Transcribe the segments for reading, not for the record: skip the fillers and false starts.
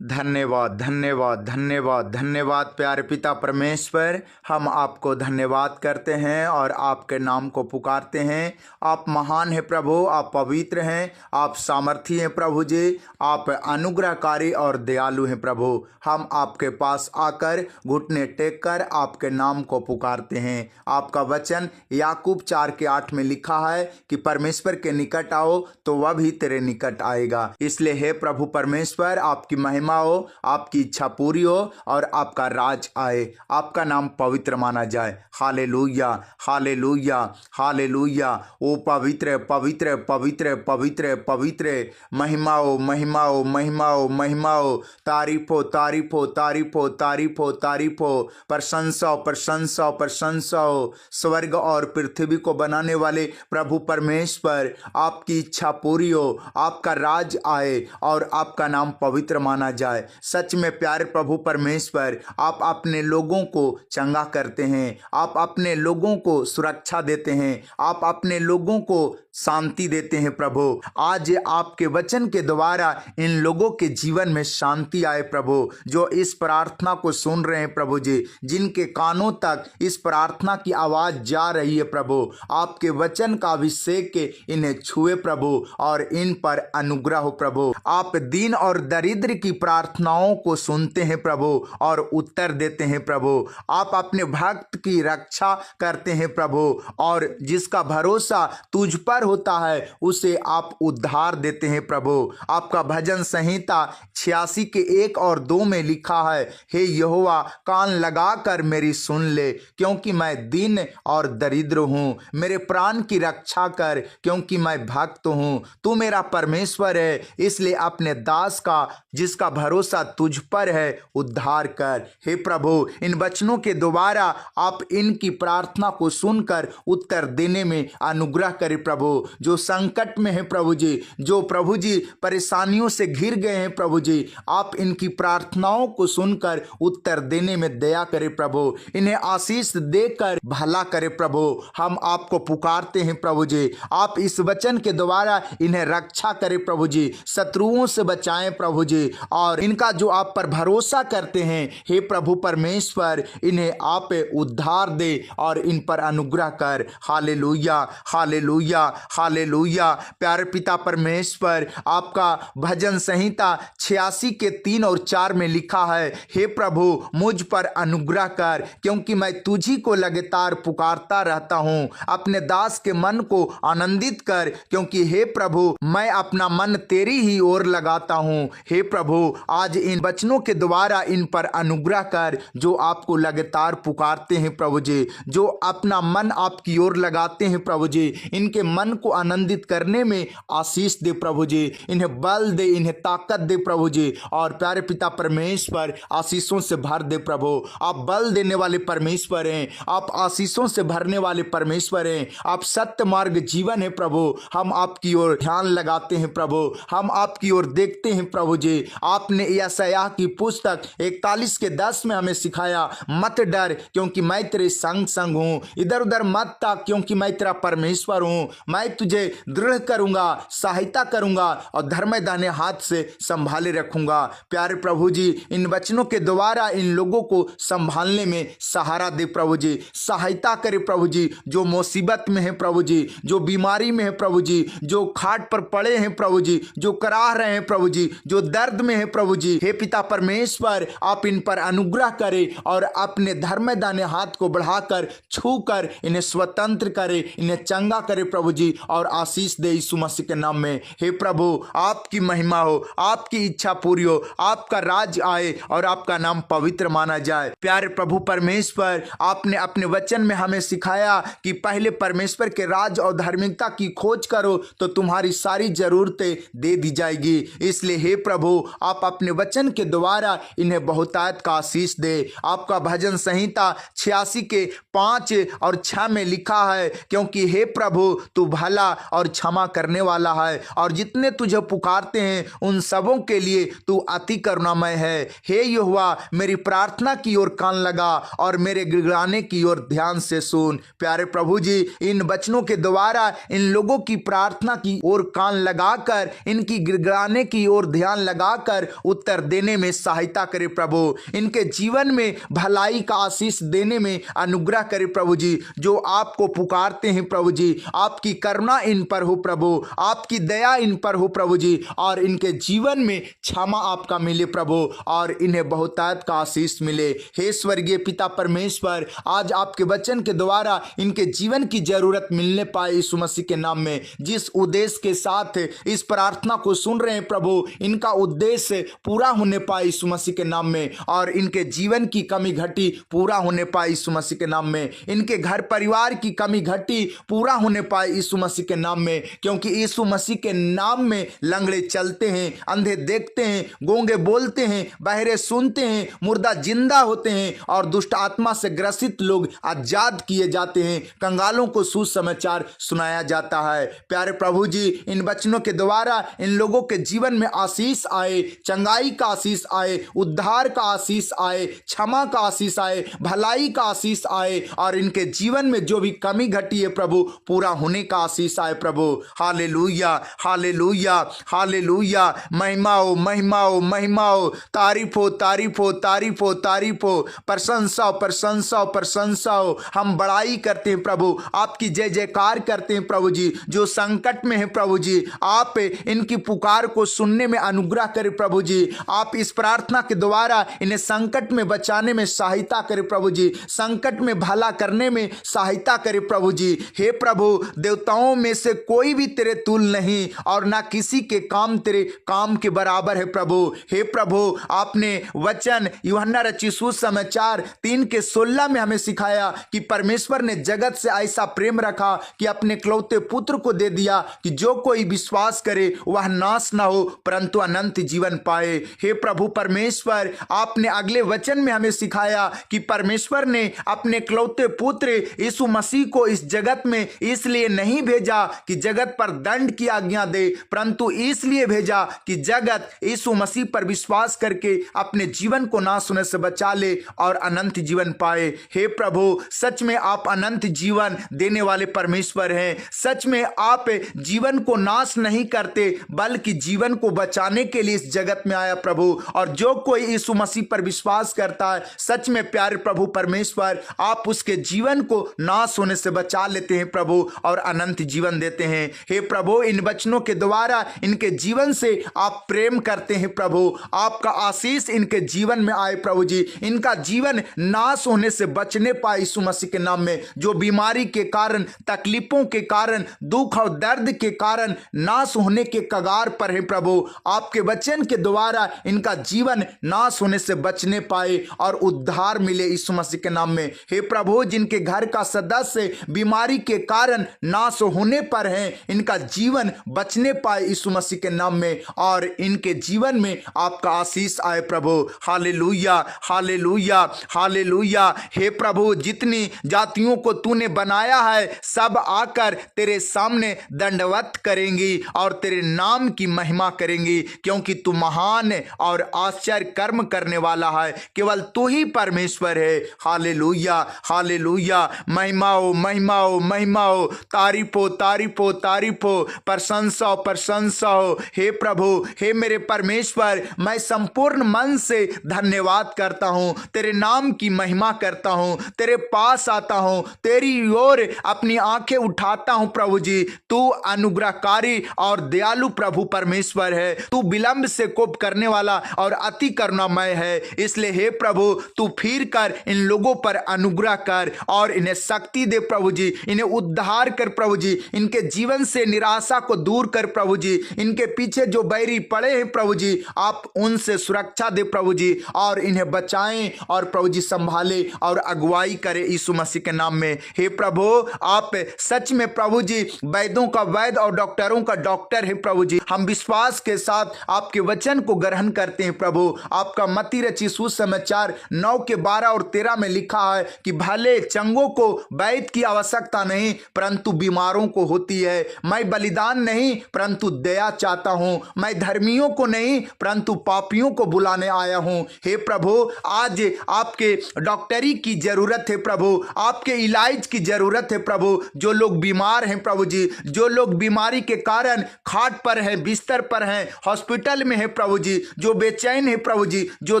धन्यवाद धन्यवाद धन्यवाद धन्यवाद प्यारे पिता परमेश्वर, हम आपको धन्यवाद करते हैं और आपके नाम को पुकारते हैं। आप महान हैं प्रभु, आप पवित्र हैं, आप सामर्थी हैं प्रभु जी, आप अनुग्रहकारी और दयालु हैं प्रभु। हम आपके पास आकर घुटने टेक कर आपके नाम को पुकारते हैं। आपका वचन याकूब 4:8 में लिखा है कि परमेश्वर के निकट आओ तो वह भी तेरे निकट आएगा। इसलिए हे प्रभु परमेश्वर, आपकी महिमा हो, आपकी इच्छा पूरी हो और आपका राज आए, आपका नाम पवित्र माना जाए। Hallelujah hallelujah hallelujah. ओ पवित्र पवित्र पवित्र पवित्र पवित्र, महिमा हो महिमा हो महिमा हो महिमा हो, तारीफ हो तारीफ हो तारीफ हो तारीफ हो तारीफ हो, प्रशंसा प्रशंसा प्रशंसा हो। स्वर्ग और पृथ्वी को बनाने वाले प्रभु परमेश्वर, आपकी इच्छा पूरी हो, आपका राज आए और आपका नाम पवित्र माना जाए। सच में प्यारे प्रभु परमेश्वर, आप अपने लोगों को चंगा करते हैं, आप अपने लोगों को सुरक्षा देते हैं, आप अपने लोगों को शांति देते हैं प्रभु। आज आपके वचन के द्वारा इन लोगों के जीवन में शांति आए प्रभु, जो इस प्रार्थना को सुन रहे हैं प्रभु जी, जिनके कानों तक इस प्रार्थना की आवाज जा रही है प्रभु। आपके वचन का अभिषेक के इन्हें छुए प्रभु और इन पर अनुग्रह हो प्रभु। आप दीन और दरिद्र की प्रार्थनाओं को सुनते हैं प्रभु और उत्तर देते हैं प्रभु। आप अपने भक्त की रक्षा करते हैं प्रभु, और जिसका भरोसा तुझ पर होता है उसे आप उद्धार देते हैं प्रभु। आपका भजन संहिता 86 के 1 और 2 में लिखा है, हे यहोवा कान लगाकर मेरी सुन ले, क्योंकि मैं दीन और दरिद्र हूँ। मेरे प्राण की रक्षा कर, क्योंकि मैं भक्त हूँ। तू मेरा परमेश्वर है, इसलिए अपने दास का जिसका भरोसा तुझ पर है उद्धार कर। हे प्रभु, इन वचनों के द्वारा आप इनकी प्रार्थना को सुनकर उत्तर देने में अनुग्रह करें प्रभु। जो संकट में है प्रभु जी, जो प्रभु जी परेशानियों से घिर गए हैं प्रभु जी, आप इनकी प्रार्थनाओं को सुनकर उत्तर देने में दया करें प्रभु। इन्हें आशीष देकर भला करें प्रभु। हम आपको पुकारते हैं प्रभु जी, आप इस वचन के द्वारा इन्हें रक्षा करें प्रभु जी, शत्रुओं से बचाएं प्रभु जी, और इनका जो आप पर भरोसा करते हैं हे प्रभु परमेश्वर, इन्हें आप उद्धार दे और इन पर अनुग्रह कर। Hallelujah hallelujah hallelujah. प्यारे पिता परमेश्वर, आपका भजन संहिता 86 के 3 और 4 में लिखा है, हे प्रभु मुझ पर अनुग्रह कर, क्योंकि मैं तुझी को लगातार पुकारता रहता हूँ। अपने दास के मन को आनंदित कर, क्योंकि हे प्रभु मैं अपना मन तेरी ही ओर लगाता हूँ। हे प्रभु, आज इन वचनों के द्वारा इन पर अनुग्रह कर, जो आपको लगातार पुकारते हैं प्रभु जी, जो अपना मन आपकी ओर लगाते हैं प्रभु जी। इनके मन को आनंदित करने में आशीष दे प्रभु जी, इन्हें बल दे, इन्हें ताकत दे प्रभु जी, और प्यारे पिता परमेश्वर आशीषों से भर दे प्रभु। आप बल देने वाले परमेश्वर हैं, आप आशीषों से भरने वाले परमेश्वर हैं, आप सत्य मार्ग जीवन है प्रभु। हम आपकी ओर ध्यान लगाते हैं प्रभु, हम आपकी ओर देखते हैं प्रभु जी। आपने यशायाह की पुस्तक 41 के 10 में हमें सिखाया, मत डर क्योंकि मैं तेरे संग संग हूँ, इधर उधर मत ताक क्योंकि मैं तेरा परमेश्वर हूँ। मैं तुझे दृढ़ करूंगा, सहायता करूंगा और धर्म दाहिने हाथ से संभाले रखूंगा। प्यारे प्रभु जी, इन वचनों के द्वारा इन लोगों को संभालने में सहारा दे प्रभु जी, सहायता करे प्रभु जी। जो मुसीबत में है प्रभु जी, जो बीमारी में है प्रभु जी, जो खाट पर पड़े हैं प्रभु जी, जो कराह रहे हैं प्रभु जी, जो दर्द में है प्रभु जी, हे पिता परमेश्वर आप इन पर अनुग्रह करें और अपने धर्म दाहिने हाथ को बढ़ाकर छू कर इन्हें स्वतंत्र करे, इन्हें चंगा करे प्रभु जी, और आशीष दे यीशु मसीह के नाम में। हे प्रभु, आपकी महिमा हो, आपकी इच्छा पूरी हो, आपका राज आए और आपका नाम पवित्र माना जाए। प्यारे प्रभु परमेश्वर, आपने अपने वचन में हमें सिखाया कि पहले परमेश्वर के राज और धार्मिकता की खोज करो तो तुम्हारी सारी जरूरतें दे दी जाएगी। इसलिए हे प्रभु, आप अपने वचन के द्वारा इन्हें बहुतायत का आशीष दे। आपका भजन संहिता 86 के 5 और 6 में लिखा है, क्योंकि हे प्रभु तू भला और क्षमा करने वाला है, और जितने तुझे पुकारते हैं उन सबों के लिए तू अति करुणामय है। हे यहोवा, मेरी प्रार्थना की ओर कान लगा और मेरे गिड़गिड़ाने की ओर ध्यान से सुन। प्यारे प्रभु जी, इन वचनों के द्वारा इन लोगों की प्रार्थना की ओर कान लगाकर, इनकी गिड़गिड़ाने की ओर ध्यान लगाकर उत्तर देने में सहायता करे प्रभु। इनके जीवन में भलाई का आशीष देने में अनुग्रह करे प्रभु जी। जो आपको पुकारते हैं प्रभु जी, आपकी करुणा इन पर हो प्रभु, आपकी दया इन पर हो प्रभु जी, और इनके जीवन में क्षमा आपका मिले प्रभु, और इन्हें बहुतायत का आशीष मिले। हे स्वर्गीय पिता परमेश्वर, आज आपके वचन के द्वारा इनके जीवन की जरूरत मिलने पाए यीशु मसीह के नाम में। जिस उद्देश्य के साथ इस प्रार्थना को सुन रहे हैं प्रभु, इनका उद्देश्य पूरा होने पाए यीशु मसीह के नाम में, और इनके जीवन की कमी घटी पूरा होने पाए यीशु मसीह के नाम में। इनके घर परिवार की कमी घटी पूरा होने पाए यीशु मसीह के नाम में, क्योंकि यीशु मसीह के नाम में लंगड़े चलते हैं, अंधे देखते हैं, गूंगे बोलते हैं, बहरे सुनते हैं, मुर्दा जिंदा होते हैं, और दुष्ट आत्मा से ग्रसित लोग आजाद किए जाते हैं, कंगालों को सुसमाचार सुनाया जाता है। प्यारे प्रभु जी, इन वचनों के द्वारा इन लोगों के जीवन में आशीष आए, चंगाई का आशीष आए, उद्धार का आशीष आए, क्षमा का आशीष आए, भलाई का आशीष आए, और इनके जीवन में जो भी कमी घटी है प्रभु, पूरा होने का आशीष आए प्रभु। Hallelujah, hallelujah, hallelujah. महिमा हो, महिमा हो, महिमा हो, तारीफ हो, तारीफ हो, तारीफ हो, तारीफ हो, प्रशंसा हो, प्रशंसा हो, प्रशंसा हो। हम बड़ाई करते हैं प्रभु, आपकी जय जयकार करते हैं प्रभु जी। जो संकट में है प्रभु जी, आप इनकी पुकार को सुनने में अनुग्रह करें प्रभु जी। आप इस प्रार्थना के द्वारा इन्हें संकट में बचाने में सहायता करें प्रभु जी, संकट में भला करने में सहायता करें प्रभु जी। हे प्रभु, देवताओं में से कोई भी तेरे तुल नहीं, और ना किसी के काम तेरे काम के बराबर है प्रभु। हे प्रभु, आपने वचन यूहन्ना रचित सुसमाचार 3:16 में हमें सिखाया कि परमेश्वर ने जगत से ऐसा प्रेम रखा कि अपने इकलौते पुत्र को दे दिया, कि जो कोई विश्वास करे वह नाश ना हो परंतु अनंत जीवन पाए। हे प्रभु परमेश्वर, आपने अगले वचन में हमें सिखाया कि परमेश्वर ने अपने इकलौते पुत्र यीशु मसीह को इस जगत में इसलिए नहीं भेजा कि जगत पर दंड की आज्ञा दे, परंतु इसलिए भेजा कि जगत यीशु मसीह पर विश्वास करके अपने जीवन को नाश होने से बचा ले और अनंत जीवन पाए। हे प्रभु, सच में आप अनंत जीवन देने वाले परमेश्वर हैं। सच में आप जीवन को नाश नहीं करते, बल्कि जीवन को बचाने के लिए इस जगत में आया प्रभु। और जो कोई यीशु मसीह पर विश्वास करता है, सच में प्यारे प्रभु परमेश्वर, आप उसके जीवन को नाश होने से बचा लेते हैं प्रभु, और अनंत जीवन देते हैं। हे प्रभु, इन वचनों के द्वारा इनके जीवन से आप प्रेम करते हैं प्रभु, आपका आशीष इनके जीवन में आए प्रभु जी। इनका जीवन नाश होने से बचने पाए यीशु मसीह के नाम में। जो बीमारी के कारण, तकलीफों के कारण, दुख और दर्द के कारण नाश होने के कगार पर है प्रभु, आपके वचन के द्वारा इनका जीवन नाश होने से बचने पाए और उद्धार मिले यीशु मसीह के नाम में। हे प्रभु, जिनके घर का सदस्य बीमारी के कारण नाश होने पर है, इनका जीवन बचने पाए यीशु मसीह के नाम में, और इनके जीवन में आपका आशीष आए प्रभु। Hallelujah, hallelujah, hallelujah. हे प्रभु, जितनी जातियों को तूने बनाया है, सब आकर तेरे सामने दंडवत करेंगी और तेरे नाम की महिमा करेंगी, क्योंकि तू महान और आश्चर्य कर्म करने वाला है। केवल तू ही परमेश्वर है। Hallelujah, hallelujah. महिमा हो, महिमा हो, महिमा हो, तारीफ हो, तारीफ हो, तारीफ हो, प्रशंसा हो, प्रशंसा हो। हे प्रभु, हे मेरे परमेश्वर, मैं संपूर्ण मन से धन्यवाद करता हूँ, तेरे नाम की महिमा करता हूँ, तेरे पास आता हूँ, तेरी ओर अपनी आंखें उठाता हूँ प्रभु जी। तू अनुग्रहकारी और दयालु प्रभु परमेश्वर है। तू विलंब से कोप करने वाला और अति करुणामय है। इसलिए हे प्रभु, तू फिर कर इन लोगों पर अनुग्रह कर और इन्हें शक्ति दे प्रभु जी, इन्हें उद्धार कर प्रभु जी, इनके जीवन से निराशा को दूर कर प्रभु जी। इनके पीछे जो बैरी पड़े हैं प्रभु जी, आप उनसे सुरक्षा दे प्रभु जी, और इन्हें बचाएं और प्रभु जी संभाले और अगुवाई करे यीशु मसीह के नाम में। हे प्रभु, आप सच में प्रभु जी वैद्यों का वैद्य और डॉक्टरों का डॉक्टर है प्रभु जी। हम विश्वास के साथ आपके वचन को ग्रहण करते हैं प्रभु। आपका मत्ती रचित सुसमाचार 9:12 और 13 में लिखा है कि भले चंगों को वैद्य की आवश्यकता नहीं, परंतु बीमार गुनहगारों को होती है। मैं बलिदान नहीं परंतु दया चाहता हूं, मैं धर्मियों को नहीं परंतु पापियों को बुलाने आया हूं। हे प्रभु, आज आपके डॉक्टरी की जरूरत है प्रभु, आपके इलाज की जरूरत है प्रभु। जो लोग बीमार हैं प्रभु जी, जो लोग बीमारी के कारण खाट पर हैं, बिस्तर पर हैं, हॉस्पिटल में है प्रभु जी, जो बेचैन है प्रभु जी, जो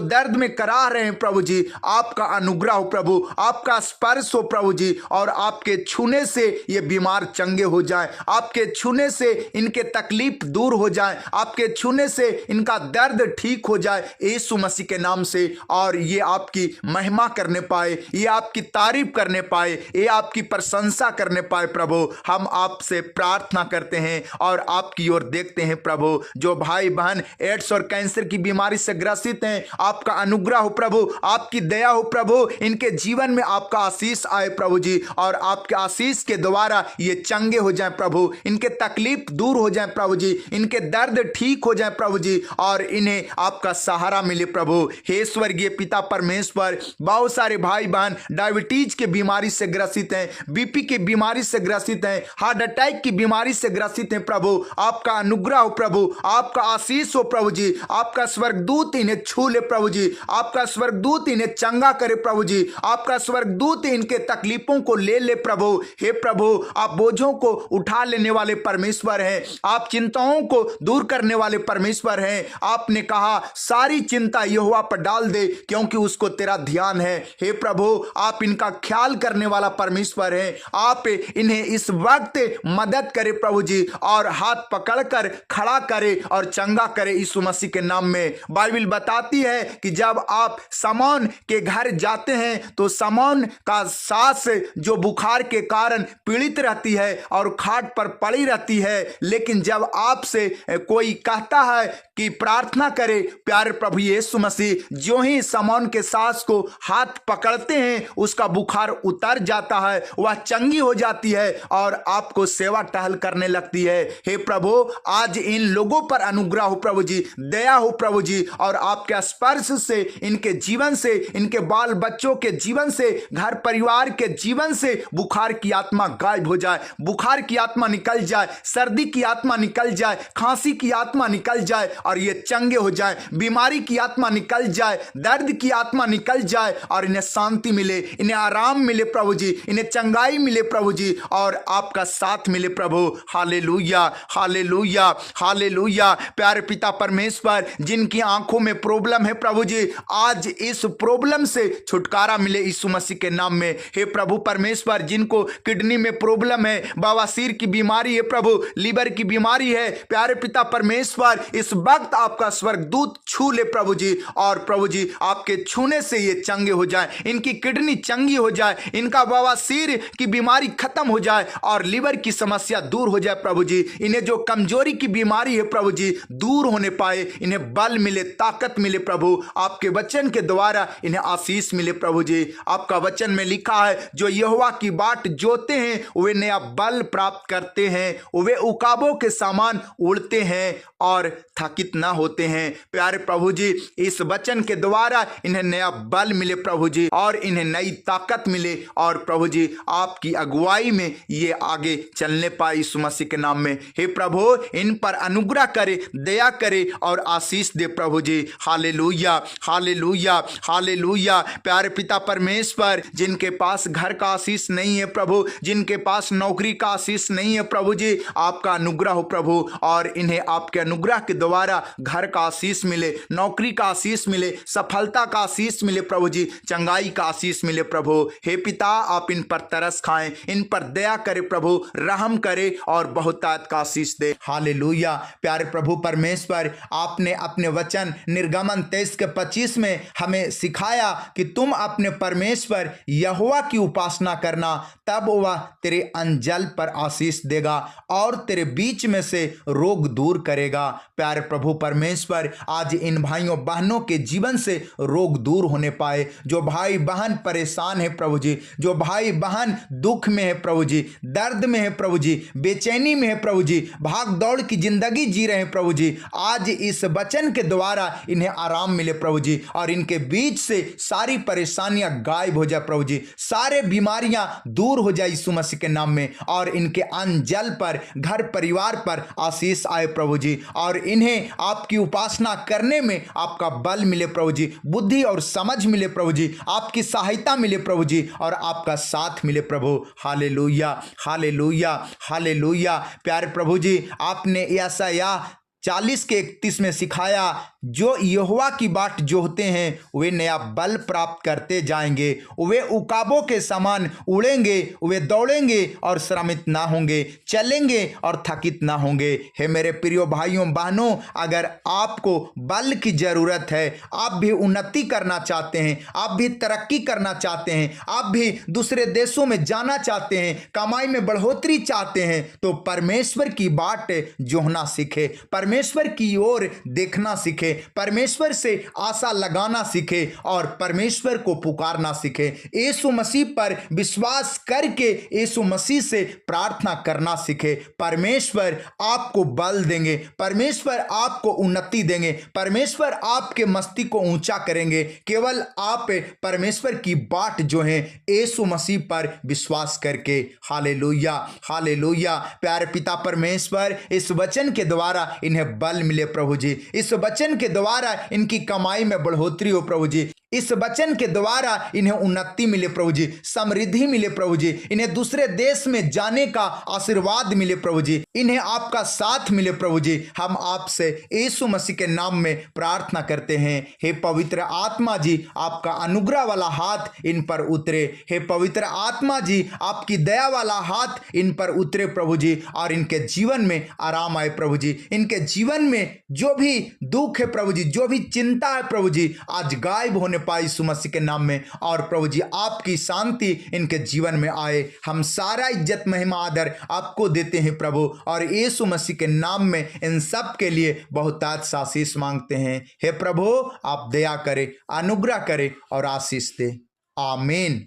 दर्द में कराह रहे हैं प्रभु जी, आपका अनुग्रह हो प्रभु, आपका स्पर्श हो प्रभु जी, और आपके छूने से ये बीमार चंगे हो जाएं, आपके छूने से इनके तकलीफ दूर हो जाएं, आपके छूने से इनका दर्द ठीक हो जाए यीशु मसीह के नाम से। और ये आपकी महिमा करने पाए, ये आपकी तारीफ करने पाए, ये आपकी प्रशंसा करने पाए प्रभु। हम आपसे प्रार्थना करते हैं और आपकी ओर देखते हैं प्रभु। जो भाई बहन एड्स और कैंसर की बीमारी से ग्रसित हैं, आपका अनुग्रह हो प्रभु, आपकी दया हो प्रभु, इनके जीवन में आपका आशीष आए प्रभु जी, और आपके आशीष के द्वारा ये चंगे हो जाएं प्रभु, इनके तकलीफ दूर हो जाएं प्रभु जी, इनके दर्द ठीक हो जाएं प्रभु जी, और इन्हें आपका सहारा मिले प्रभु। हे स्वर्गीय पिता परमेश्वर, बहुत सारे भाई बहन डायबिटीज के बीमारी से ग्रसित हैं, बीपी की बीमारी से ग्रसित हैं, हार्ट अटैक की बीमारी से ग्रसित हैं प्रभु। आपका अनुग्रह हो प्रभु, आपका आशीष हो प्रभु जी, आपका स्वर्गदूत इन्हें छू ले प्रभु जी, आपका स्वर्गदूत इन्हें चंगा करे प्रभु जी, आपका स्वर्गदूत इनके तकलीफों को ले ले प्रभु। हे प्रभु, आप बोझों को उठा लेने वाले परमेश्वर हैं, आप चिंताओं को दूर करने वाले परमेश्वर हैं। आपने कहा सारी चिंता यहोवा पर डाल दे क्योंकि उसको तेरा ध्यान है। हे प्रभु, आप इनका ख्याल करने वाला परमेश्वर हैं, आप इन्हें इस वक्त मदद करे प्रभु जी, और हाथ पकड़कर खड़ा करे और चंगा करे यीशु मसीह के नाम में। बाइबल बताती है कि जब आप समौन के घर जाते हैं तो समौन का सास जो बुखार के कारण पीड़ित रहती है और खाट पर पड़ी रहती है, लेकिन जब आपसे कोई कहता है कि प्रार्थना करे, प्यारे प्रभु यीशु मसीह जो ही समौन के सास को हाथ पकड़ते हैं उसका बुखार उतर जाता है, वह चंगी हो जाती है और आपको सेवा टहल करने लगती है। हे प्रभु, आज इन लोगों पर अनुग्रह हो प्रभु जी, दया हो प्रभु जी, और आपके स्पर्श से इनके जीवन से, इनके बाल बच्चों के जीवन से, घर परिवार के जीवन से बुखार की आत्मा गायब हो जाए, बुखार की आत्मा निकल जाए, सर्दी की आत्मा निकल जाए, खांसी की आत्मा निकल जाए और ये चंगे हो जाए, बीमारी की आत्मा निकल जाए, दर्द की आत्मा निकल जाए और इन्हें शांति मिले, इन्हें आराम मिले प्रभु जी, इन्हें चंगाई मिले प्रभु जी, और आपका साथ मिले प्रभु। Hallelujah, hallelujah, hallelujah. प्यारे पिता परमेश्वर, जिनकी आंखों में प्रॉब्लम है प्रभु जी, आज इस प्रॉब्लम से छुटकारा मिले यीशु मसीह के नाम में। हे प्रभु परमेश्वर, जिनको किडनी में प्रॉब्लम है, बवासीर की बीमारी है प्रभु, लीवर की बीमारी है, प्यारे पिता परमेश्वर, इस वक्त आपका स्वर्गदूत छू ले प्रभु जी, और प्रभु जी आपके छूने से ये चंगे हो जाए, इनकी किडनी चंगी हो जाए, इनका बवासीर की बीमारी खत्म हो जाए और लीवर की समस्या दूर हो जाए प्रभु जी, इन्हें जो कमजोरी की बीमारी है प्रभु जी दूर होने पाए, इन्हें बल मिले, ताकत मिले प्रभु, आपके वचन के द्वारा इन्हें आशीष मिले प्रभु जी। आपका वचन में लिखा है, जो यहोवा की बाट जोते हैं वे नया बल प्राप्त करते हैं, वे उकाबों के समान उड़ते हैं और थकित ना होते हैं। प्यारे प्रभु जी, इस वचन के द्वारा इन्हें नया बल मिले प्रभु जी, और इन्हें नई ताकत मिले, और प्रभु जी आपकी अगुवाई में ये आगे चलने पाए यीशु मसीह के नाम में। हे प्रभु, इन पर अनुग्रह करे, दया करे और आशीष दे प्रभु जी। Hallelujah, hallelujah, hallelujah. प्यारे पिता परमेश्वर, जिनके पास घर का आशीष नहीं है प्रभु, जिनके पास नौकरी का आशीष नहीं है प्रभु जी, आपका अनुग्रह हो प्रभु, और इन्हें आपके अनुग्रह के द्वारा घर का आशीष मिले, नौकरी का आशीष मिले, सफलता का आशीष मिले प्रभु जी, चंगाई का आशीष मिले प्रभु। हे पिता, आप इन पर तरस खाएं, इन पर दया करे प्रभु, रहम करे और बहुतायत का आशीष दे। हालेलुया। प्यारे प्रभु परमेश्वर, आपने अपने वचन निर्गमन 23:25 में हमें सिखाया कि तुम अपने परमेश्वर यहोवा की उपासना करना, तब वह तेरे अंजल पर आशीष देगा और तेरे बीच में से रोग दूर करेगा। प्यारे प्रभु परमेश्वर, आज इन भाइयों बहनों के जीवन से रोग दूर होने पाए, जो भाई बहन परेशान है प्रभु जी, जो भाई बहन दुख में है प्रभु जी, दर्द में है प्रभु जी, बेचैनी में है प्रभु जी, भाग दौड़ की जिंदगी जी रहे हैं प्रभु जी, आज इस वचन के द्वारा इन्हें आराम मिले प्रभु जी, और इनके बीच से सारी परेशानियां गायब हो जाए प्रभु जी, सारे बीमारियां दूर हो जाए यीशु मसीह के नाम में। और इनके अन्न जल पर, घर परिवार पर आशीष आए प्रभु जी, और इन्हें आपकी उपासना करने में आपका बल मिले प्रभु जी, बुद्धि और समझ मिले प्रभु जी, आपकी सहायता मिले प्रभु जी, और आपका साथ मिले प्रभु। Hallelujah, hallelujah, hallelujah. प्यारे प्रभु जी, आपने यशायाह 40:31 में सिखाया, जो यहोवा की बाट जोहते हैं वे नया बल प्राप्त करते जाएंगे, वे उकाबों के समान उड़ेंगे, वे दौड़ेंगे और श्रमित ना होंगे, चलेंगे और थकित ना होंगे। हे मेरे प्रिय भाइयों बहनों, अगर आपको बल की जरूरत है, आप भी उन्नति करना चाहते हैं, आप भी तरक्की करना चाहते हैं, आप भी दूसरे देशों में जाना चाहते हैं, कमाई में बढ़ोतरी चाहते हैं, तो परमेश्वर की बाट जोहना सीखे, परमेश्वर की ओर देखना सीखे, परमेश्वर से आशा लगाना सीखे और परमेश्वर को पुकारना सीखे। यीशु मसीह पर विश्वास करके यीशु मसीह से प्रार्थना करना सीखे। परमेश्वर आपको बल देंगे, परमेश्वर आपको उन्नति देंगे, परमेश्वर आपके मस्तिष्क को ऊंचा करेंगे। केवल आप परमेश्वर की बाट जो है यीशु मसीह पर विश्वास करके। Hallelujah, hallelujah. प्यारे पिता परमेश्वर, इस वचन के द्वारा इन्हें बल मिले प्रभु जी, इस वचन के द्वारा इनकी कमाई में बढ़ोतरी हो प्रभु जी, इस वचन के द्वारा इन्हें उन्नति मिले प्रभु जी, समृद्धि मिले प्रभु जी, इन्हें दूसरे देश में जाने का आशीर्वाद मिले प्रभु जी, इन्हें आपका साथ मिले प्रभु जी। हम आपसे यीशु मसीह के नाम में प्रार्थना करते हैं। हे पवित्र आत्मा जी, आपका अनुग्रह वाला हाथ इन पर उतरे। हे पवित्र आत्मा जी, आपकी दया वाला हाथ इन पर उतरे प्रभु जी, और इनके जीवन में आराम आए प्रभु जी। इनके जीवन में जो भी दुख है प्रभु जी, जो भी चिंता है प्रभु जी, आज गायब होने पाए यीशु मसीह के नाम में। और प्रभु जी, आपकी शांति इनके जीवन में आए। हम सारा इज्जत महिमा आदर आपको देते हैं प्रभु, और यीशु मसीह के नाम में इन सब के लिए बहुतायत आशीष मांगते हैं। हे प्रभु, आप दया करें, अनुग्रह करें और आशीष दे। आमीन।